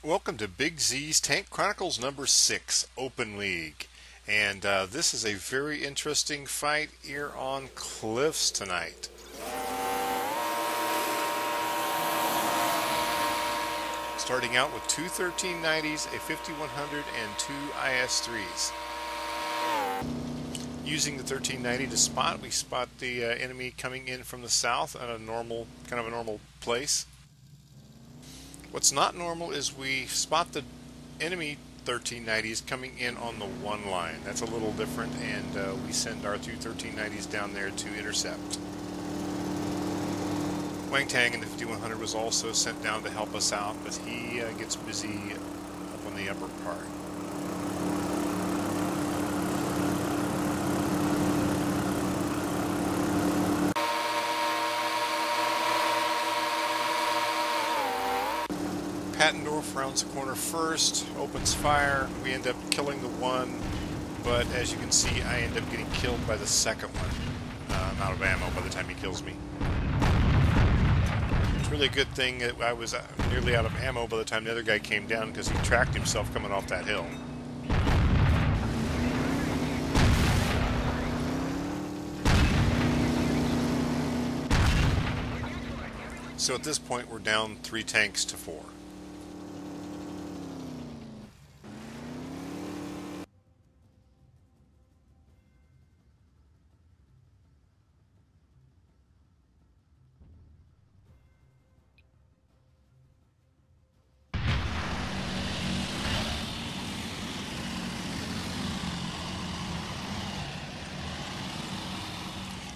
Welcome to Big Z's Tank Chronicles number 6, Open League. And this is a very interesting fight here on Cliffs tonight. Starting out with two 1390s, a 5100, and two IS-3s. Using the 1390 to spot, we spot the enemy coming in from the south at a normal place. What's not normal is we spot the enemy 1390s coming in on the one line. That's a little different, and we send our two 1390s down there to intercept. Wang Tang in the 5100 was also sent down to help us out, but he gets busy up on the upper part. Pattendorf rounds the corner first, opens fire. We end up killing the one, but as you can see, I end up getting killed by the second one. I'm out of ammo by the time he kills me. It's really a good thing that I was nearly out of ammo by the time the other guy came down, because he tracked himself coming off that hill. So at this point, we're down 3 tanks to 4.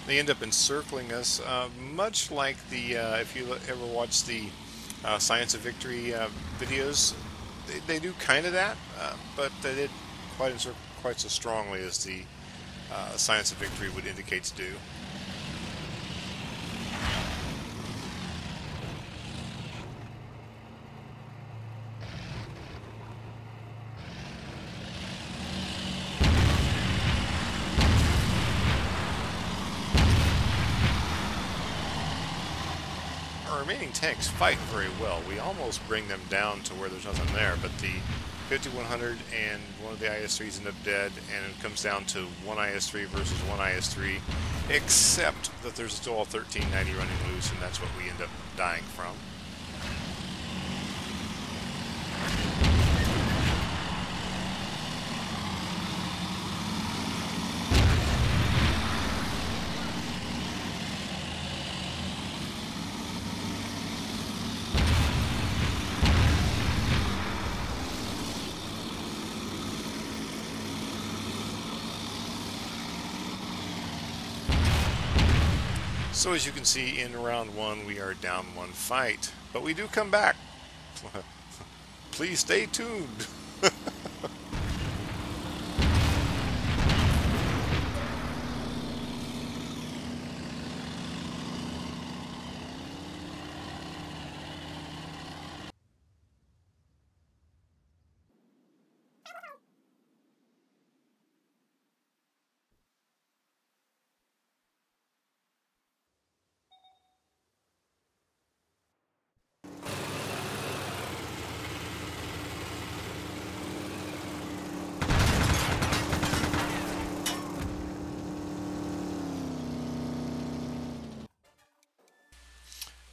They end up encircling us, much like the, if you ever watch the Science of Victory videos, they do kind of that, but they did quite encircle quite so strongly as the Science of Victory would indicate to do. Our remaining tanks fight very well. We almost bring them down to where there's nothing there, but the 5100 and one of the IS-3s end up dead, and it comes down to one IS-3 versus one IS-3, except that there's still a 1390 running loose, and that's what we end up dying from. So as you can see, in round 1 we are down 1 fight, but we do come back. Please stay tuned.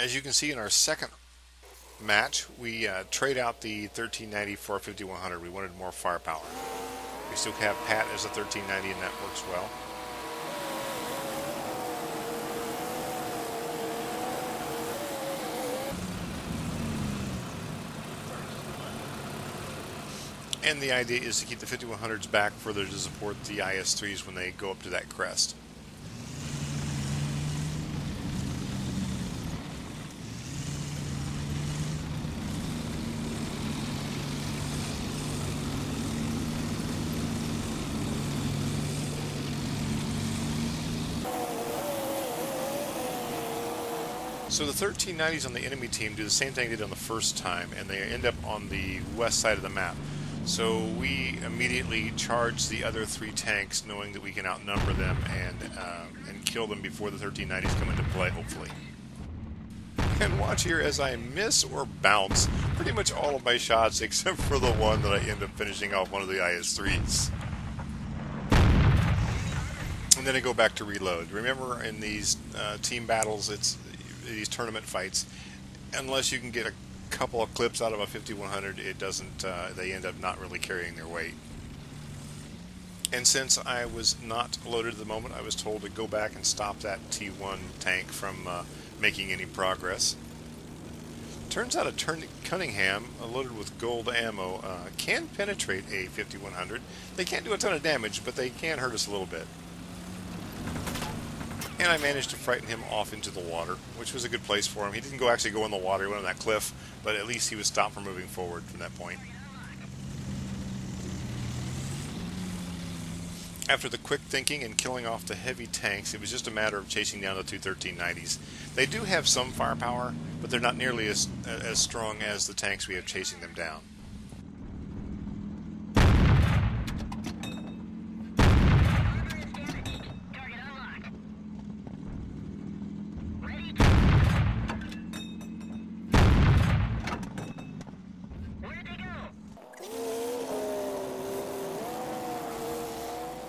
As you can see in our second match, we trade out the 1390 for a 5100. We wanted more firepower. We still have Pat as a 1390, and that works well. And the idea is to keep the 5100s back further to support the IS-3s when they go up to that crest. So the 1390s on the enemy team do the same thing they did on the first time, and they end up on the west side of the map. So we immediately charge the other 3 tanks, knowing that we can outnumber them and kill them before the 1390s come into play, hopefully. And watch here as I miss or bounce pretty much all of my shots except for the one that I end up finishing off one of the IS-3s. And then I go back to reload. Remember, in these team battles, it's these tournament fights, unless you can get a couple of clips out of a 5100, it doesn't. They end up not really carrying their weight. And since I was not loaded at the moment, I was told to go back and stop that T1 tank from making any progress. Turns out a Cunningham loaded with gold ammo can penetrate a 5100. They can't do a ton of damage, but they can hurt us a little bit. And I managed to frighten him off into the water, which was a good place for him. He didn't actually go in the water, he went on that cliff, but at least he was stopped from moving forward from that point. After the quick thinking and killing off the heavy tanks, it was just a matter of chasing down the two 1390s. They do have some firepower, but they're not nearly as strong as the tanks we have chasing them down.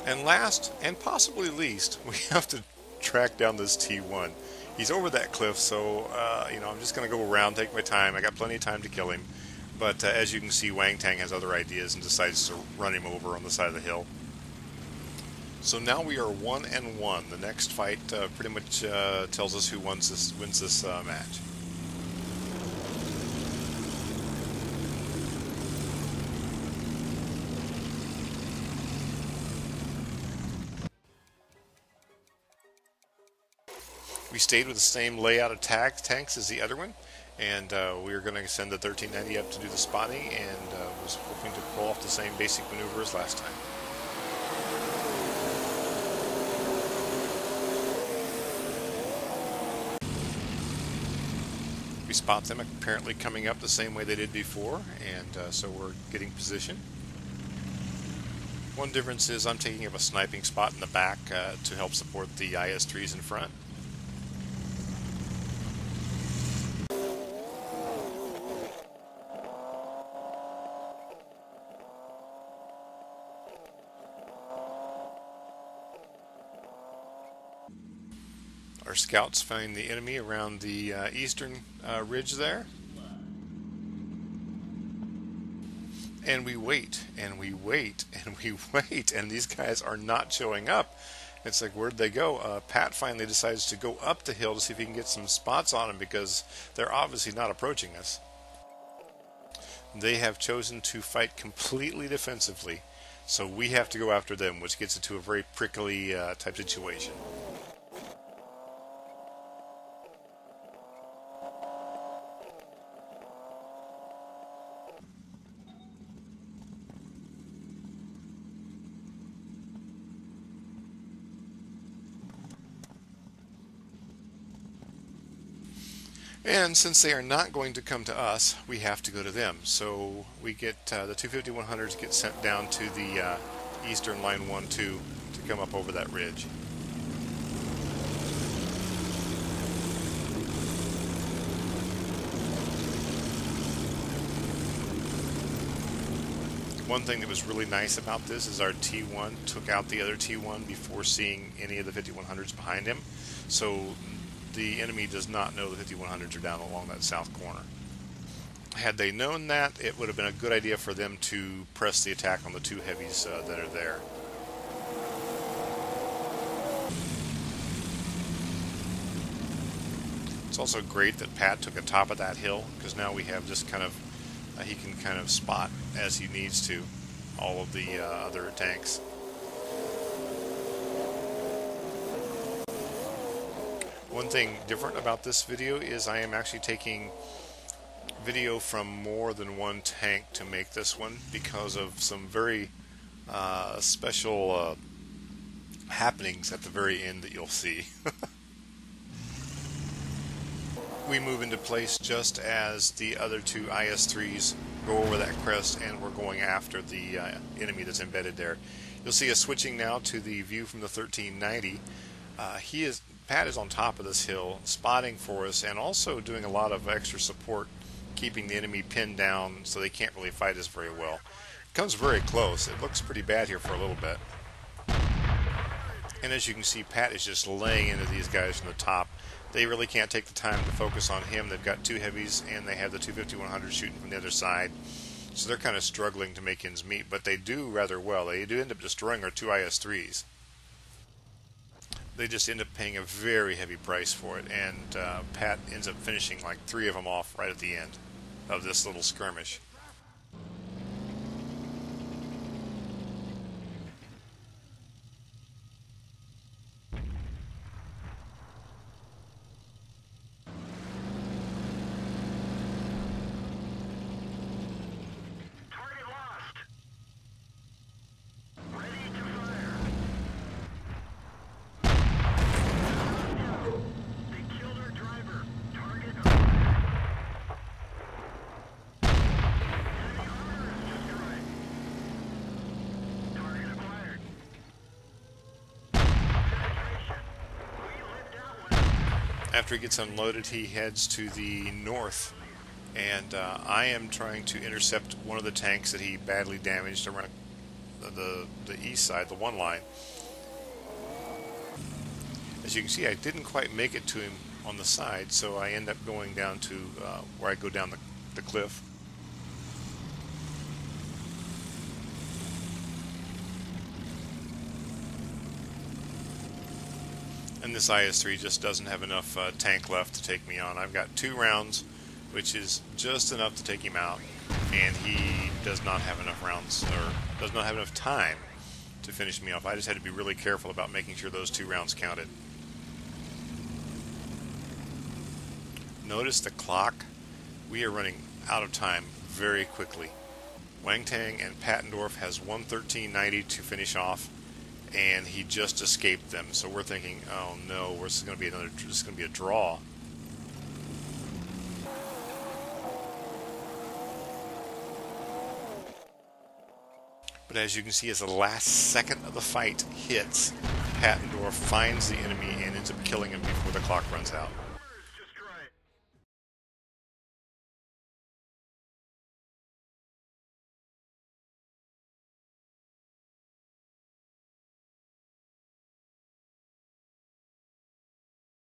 And last, and possibly least, we have to track down this T1. He's over that cliff, so I'm just going to go around, take my time. I got plenty of time to kill him. But as you can see, Wang Tang has other ideas and decides to run him over on the side of the hill. So now we are 1-1. The next fight pretty much tells us who wins this match. We stayed with the same layout of tanks as the other one, and we were going to send the 1390 up to do the spotting, and was hoping to pull off the same basic maneuver as last time. We spot them apparently coming up the same way they did before, and so we're getting position. One difference is I'm taking up a sniping spot in the back to help support the IS-3s in front. Our scouts find the enemy around the eastern ridge there. And we wait, and we wait, and we wait, and these guys are not showing up. It's like, where'd they go? Pat finally decides to go up the hill to see if he can get some spots on them, because they're obviously not approaching us. They have chosen to fight completely defensively, so we have to go after them, which gets into a very prickly type situation. And since they are not going to come to us, we have to go to them. So we get the 250-100s get sent down to the eastern line 1-2 to come up over that ridge. One thing that was really nice about this is our T1 took out the other T1 before seeing any of the 5100s behind him. So the enemy does not know the 5100s are down along that south corner. Had they known that, it would have been a good idea for them to press the attack on the two heavies that are there. It's also great that Pat took the top of that hill, because now we have just kind of, he can kind of spot as he needs to all of the other tanks. One thing different about this video is I am actually taking video from more than one tank to make this one, because of some very special happenings at the very end that you'll see. We move into place just as the other two IS-3s go over that crest, and we're going after the enemy that's embedded there. You'll see us switching now to the view from the 1390. Pat is on top of this hill, spotting for us, and also doing a lot of extra support, keeping the enemy pinned down so they can't really fight us very well. It comes very close. It looks pretty bad here for a little bit. And as you can see, Pat is just laying into these guys from the top. They really can't take the time to focus on him. They've got two heavies, and they have the 250-100 shooting from the other side. So they're kind of struggling to make ends meet, but they do rather well. They do end up destroying our two IS-3s. They just end up paying a very heavy price for it, and Pat ends up finishing like 3 of them off right at the end of this little skirmish. After he gets unloaded, he heads to the north, and I am trying to intercept one of the tanks that he badly damaged around the east side, the one line. As you can see, I didn't quite make it to him on the side, so I end up going down to where I go down the cliff. And this IS-3 just doesn't have enough tank left to take me on. I've got 2 rounds, which is just enough to take him out, and he does not have enough rounds, or does not have enough time to finish me off. I just had to be really careful about making sure those 2 rounds counted. Notice the clock. We are running out of time very quickly. Wang Tang and Pattendorf has 1:13.90 to finish off, and he just escaped them. So we're thinking, oh no, this is going to be a draw. But as you can see, as the last second of the fight hits, Pattendorf finds the enemy and ends up killing him before the clock runs out.